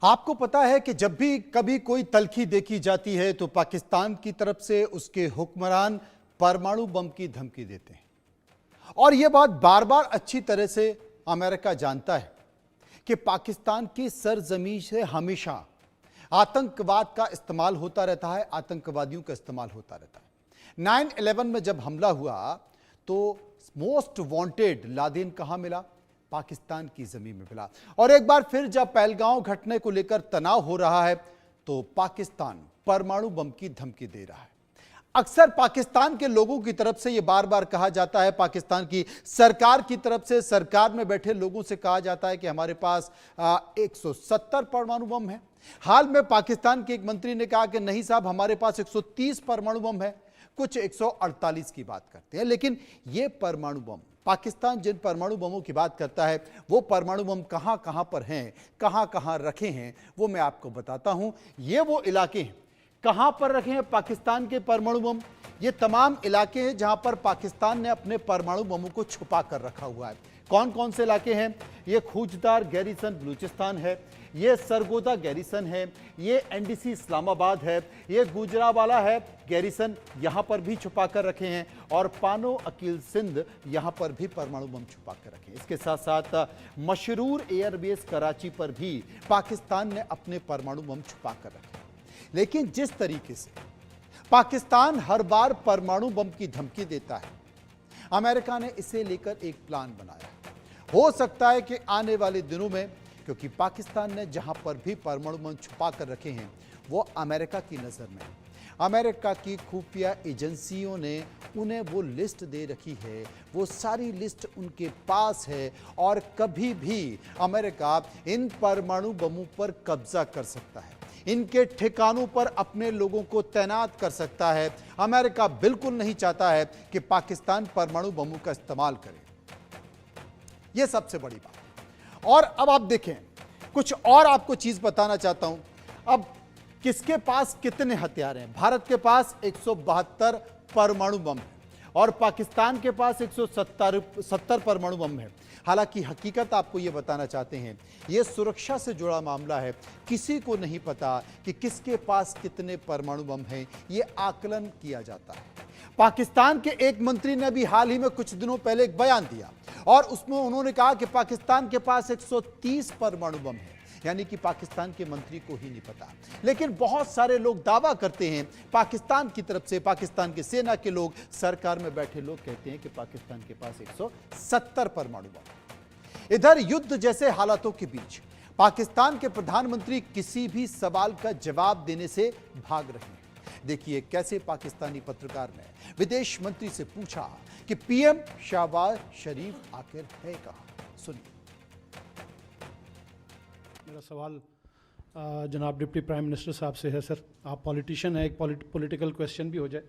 आपको पता है कि जब भी कभी कोई तल्खी देखी जाती है तो पाकिस्तान की तरफ से उसके हुक्मरान परमाणु बम की धमकी देते हैं। और यह बात बार बार अच्छी तरह से अमेरिका जानता है कि पाकिस्तान की सरजमीन से हमेशा आतंकवाद का इस्तेमाल होता रहता है, आतंकवादियों का इस्तेमाल होता रहता है। 9/11 में जब हमला हुआ तो मोस्ट वांटेड लादेन कहां मिला? पाकिस्तान की जमीन में मिला। और एक बार फिर जब पहलगांव घटने को लेकर तनाव हो रहा है तो पाकिस्तान परमाणु बम की धमकी दे रहा है। अक्सर पाकिस्तान के लोगों की तरफ से यह बार बार कहा जाता है, पाकिस्तान की सरकार की तरफ से, सरकार में बैठे लोगों से कहा जाता है कि हमारे पास 170 परमाणु बम है। हाल में पाकिस्तान के एक मंत्री ने कहा कि नहीं साहब, हमारे पास 130 परमाणु बम है, कुछ 148 की बात करते हैं। लेकिन यह परमाणु बम, पाकिस्तान जिन परमाणु बमों की बात करता है, वो परमाणु बम कहां कहां पर हैं, कहां कहां रखे हैं, वो मैं आपको बताता हूं। ये वो इलाके हैं, कहां पर रखे हैं पाकिस्तान के परमाणु बम। ये तमाम इलाके हैं जहां पर पाकिस्तान ने अपने परमाणु बमों को छुपा कर रखा हुआ है। कौन कौन से इलाके हैं? ये खूजदार गैरिसन बलूचिस्तान है, ये सरगोदा गैरिसन है, ये एनडीसी इस्लामाबाद है, ये गुजरावाला है गैरिसन, यहां पर भी छुपा कर रखे हैं। और पानो अकील सिंध, यहां पर भी परमाणु बम छुपा कर रखे हैं। इसके साथ साथ मशरूर एयरबेस कराची पर भी पाकिस्तान ने अपने परमाणु बम छुपा कर रखे हैं। लेकिन जिस तरीके से पाकिस्तान हर बार परमाणु बम की धमकी देता है, अमेरिका ने इसे लेकर एक प्लान बनाया है। हो सकता है कि आने वाले दिनों में, क्योंकि पाकिस्तान ने जहां पर भी परमाणु बम छुपा कर रखे हैं वो अमेरिका की नजर में, अमेरिका की खुफिया एजेंसियों ने उन्हें वो लिस्ट दे रखी है, वो सारी लिस्ट उनके पास है और कभी भी अमेरिका इन परमाणु बमों पर कब्जा कर सकता है, इनके ठिकानों पर अपने लोगों को तैनात कर सकता है। अमेरिका बिल्कुल नहीं चाहता है कि पाकिस्तान परमाणु बमों का इस्तेमाल करे। यह सबसे बड़ी बात है। और अब आप देखें, कुछ और आपको चीज बताना चाहता हूं। अब किसके पास कितने हथियार हैं? भारत के पास 172 परमाणु बम है और पाकिस्तान के पास 170 परमाणु बम है। हालांकि हकीकत आपको यह बताना चाहते हैं, यह सुरक्षा से जुड़ा मामला है। किसी को नहीं पता कि किसके पास कितने परमाणु बम हैं, यह आकलन किया जाता है। पाकिस्तान के एक मंत्री ने भी हाल ही में कुछ दिनों पहले एक बयान दिया और उसमें उन्होंने कहा कि पाकिस्तान के पास 130 परमाणु बम है, यानी कि पाकिस्तान के मंत्री को ही नहीं पता। लेकिन बहुत सारे लोग दावा करते हैं, पाकिस्तान की तरफ से, पाकिस्तान की सेना के लोग, सरकार में बैठे लोग कहते हैं कि पाकिस्तान के पास 170 परमाणु बम। इधर युद्ध जैसे हालातों के बीच पाकिस्तान के प्रधानमंत्री किसी भी सवाल का जवाब देने से भाग रहे हैं। देखिए कैसे पाकिस्तानी पत्रकार ने विदेश मंत्री से पूछा कि पीएम शहबाज शरीफ आखिर है कहां। सुनिए। मेरा सवाल जनाब डिप्टी प्राइम मिनिस्टर साहब से है। सर, आप पॉलिटिशियन हैं, एक पॉलिटिकल क्वेश्चन भी हो जाए।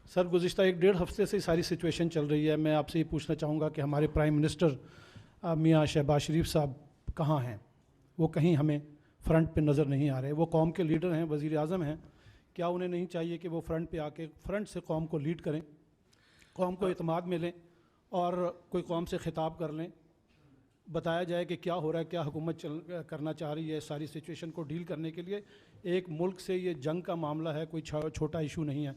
सर, गुज़िश्ता 1-1.5 हफ्ते से सारी सिचुएशन चल रही है। मैं आपसे ये पूछना चाहूँगा कि हमारे प्राइम मिनिस्टर मियाँ शहबाज शरीफ साहब कहाँ हैं? वो कहीं हमें फ्रंट पे नज़र नहीं आ रहे। वो कौम के लीडर हैं, वज़ीर आज़म हैं। क्या उन्हें नहीं चाहिए कि वो फ्रंट पे आके फ्रंट से कौम को लीड करें, कौम को इत्मीनान मिलें और कोई कौम से खिताब कर लें, बताया जाए कि क्या हो रहा है, क्या हुकूमत करना चाह रही है सारी सिचुएशन को डील करने के लिए। एक मुल्क से ये जंग का मामला है, कोई छोटा इशू नहीं है।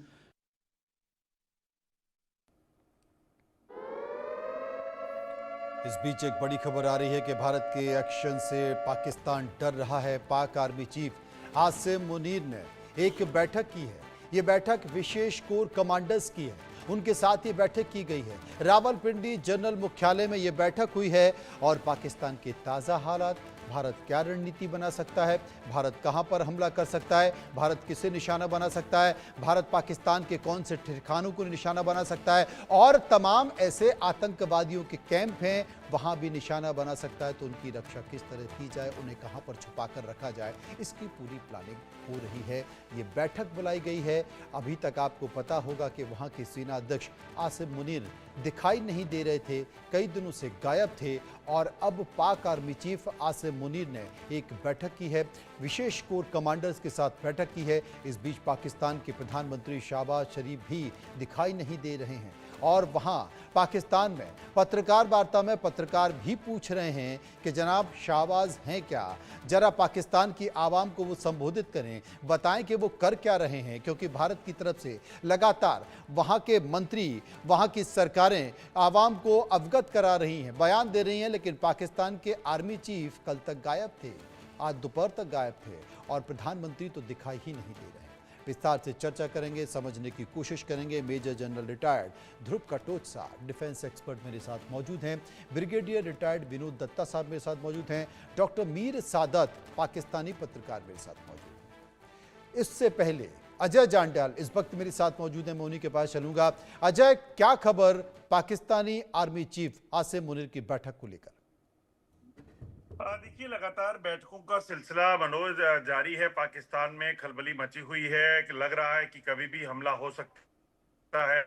इस बीच एक बड़ी खबर आ रही है कि भारत के एक्शन से पाकिस्तान डर रहा है। पाक आर्मी चीफ आसिम मुनीर ने एक बैठक की है। यह बैठक विशेष कोर कमांडर्स की है, उनके साथ ये बैठक की गई है। रावलपिंडी जनरल मुख्यालय में यह बैठक हुई है और पाकिस्तान के ताज़ा हालात, भारत क्या रणनीति बना सकता है, भारत कहां पर हमला कर सकता है, भारत किसे निशाना बना सकता है, भारत पाकिस्तान के कौन से ठिकानों को निशाना बना सकता है और तमाम ऐसे आतंकवादियों के कैंप हैं वहां भी निशाना बना सकता है, तो उनकी रक्षा किस तरह की जाए, उन्हें कहां पर छुपा कर रखा जाए, इसकी पूरी प्लानिंग हो रही है। ये बैठक बुलाई गई है। अभी तक आपको पता होगा कि वहां के सेना अध्यक्ष आसिम मुनीर दिखाई नहीं दे रहे थे, कई दिनों से गायब थे और अब पाक आर्मी चीफ आसिम मुनीर ने एक बैठक की है, विशेष कोर कमांडर्स के साथ बैठक की है। इस बीच पाकिस्तान के प्रधानमंत्री शहबाज शरीफ भी दिखाई नहीं दे रहे हैं और वहां पाकिस्तान में पत्रकार वार्ता में पत्रकार भी पूछ रहे हैं कि जनाब शाहबाज हैं क्या, जरा पाकिस्तान की आवाम को वो संबोधित करें, बताएं कि वो कर क्या रहे हैं, क्योंकि भारत की तरफ से लगातार वहां के मंत्री, वहां की सरकारें आवाम को अवगत करा रही हैं, बयान दे रही हैं, लेकिन पाकिस्तान के आर्मी चीफ कल तक गायब थे, आज दोपहर तक गायब थे और प्रधानमंत्री तो दिखाई ही नहीं दे रहे। विस्तार से चर्चा करेंगे, समझने की कोशिश करेंगे। मेजर जनरल रिटायर्ड ध्रुव कटोचा डिफेंस एक्सपर्ट मेरे साथ मौजूद हैं, ब्रिगेडियर रिटायर्ड विनोद दत्ता साहब मेरे साथ मौजूद हैं, डॉक्टर मीर सादत पाकिस्तानी पत्रकार मेरे साथ मौजूद हैं। इससे पहले अजय जांड्याल इस वक्त मेरे साथ मौजूद हैं, मैं उन्हीं के पास चलूंगा। अजय, क्या खबर पाकिस्तानी आर्मी चीफ आसिम मुनीर की बैठक को लेकर? देखिए, लगातार बैठकों का सिलसिला मनोज जारी है। पाकिस्तान में खलबली मची हुई है कि लग रहा है कि कभी भी हमला हो सकता है।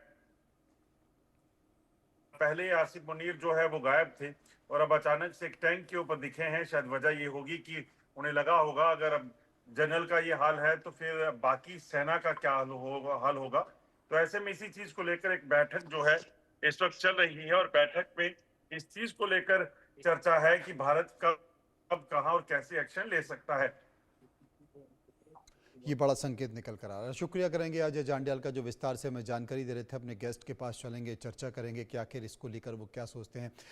पहले आसिम मुनीर जो है वो गायब थे और अब अचानक से एक टैंक के ऊपर दिखे हैं। शायद वजह ये होगी कि उन्हें लगा होगा अगर अब जनरल का ये हाल है तो फिर बाकी सेना का क्या हाल होगा। तो ऐसे में इसी चीज को लेकर एक बैठक जो है इस वक्त चल रही है और बैठक में इस चीज को लेकर चर्चा है कि भारत कब कहां और कैसे एक्शन ले सकता है। ये बड़ा संकेत निकल कर आ रहा है। शुक्रिया करेंगे अजय जांड्याल का, जो विस्तार से हमें जानकारी दे रहे थे। अपने गेस्ट के पास चलेंगे, चर्चा करेंगे कि आखिर इसको लेकर वो क्या सोचते हैं।